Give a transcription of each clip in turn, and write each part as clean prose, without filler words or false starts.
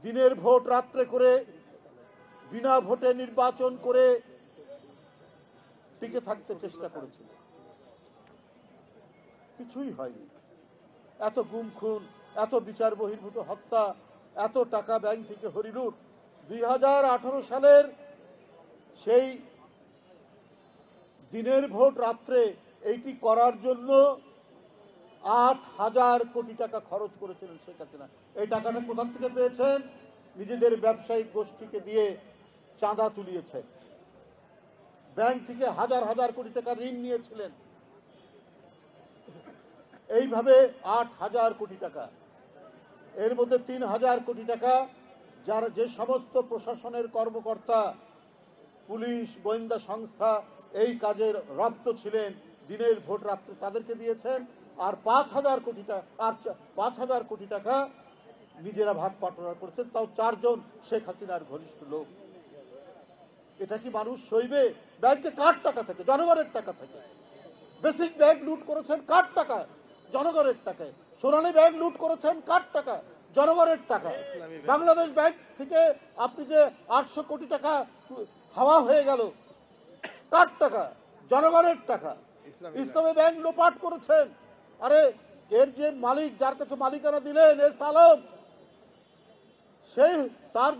দিনের ভোট রাত্রে করে বিনা ভোটে নির্বাচন করে টিকে থাকতে চেষ্টা করেছিল, কিছুই হয়নি। এত গুম খুন, এত বিচার বহির্ভূত হত্যা, এত টাকা ব্যাংক থেকে হরিলুট। 2018 সালের সেই দিনের ভোট রাত্রে এইটি করার জন্য 8,000 কোটি টাকা খরচ করেছিলেন শেখ হাসিনা। এই টাকাটা কোথা থেকে পেয়েছেন? নিজেদের ব্যবসায়িক গোষ্ঠীকে দিয়ে চাঁদা তুলিয়েছেন, ব্যাংক থেকে হাজার হাজার কোটি টাকা ঋণ নিয়েছিলেন। এইভাবে 8,000 কোটি টাকা, এর মধ্যে 3,000 কোটি টাকা যারা যে সমস্ত প্রশাসনের কর্মকর্তা, পুলিশ, গোয়েন্দা সংস্থা এই কাজের রপ্ত ছিলেন দিনের ভোট রাত্রে, তাদেরকে দিয়েছেন। আর 5,000 কোটি টাকা নিজেরা ভাগ বাটোয়ারা করেছেন, তাও 4 জন শেখ হাসিনার ঘনিষ্ঠ লোক। এটা কি মানুষ সইবে? ব্যাংকে কার টাকা থেকে? জনগণের টাকা থেকে। বেসিক ব্যাংক লুট করেছেন কার টাকা? জনগণের টাকায়। সোনালী ব্যাংক লুট করেছেন কার টাকা? জনগণের টাকা। বাংলাদেশ ব্যাংক থেকে আপনি যে 800 কোটি টাকা হাওয়া হয়ে গেল, কার টাকা? জনগণের টাকা। ইসলামী ব্যাংক লোপাট করেছেন। আরে এর যে মালিক, যার কাছে মালিকানা দিলেন, এর সালম, সেই তার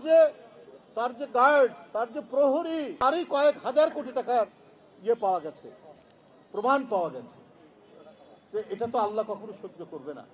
যে গার্ড, তার যে প্রহরী, তারই কয়েক হাজার কোটি টাকার ইয়ে পাওয়া গেছে, প্রমাণ পাওয়া গেছে। এটা তো আল্লাহ কখনো সহ্য করবে না।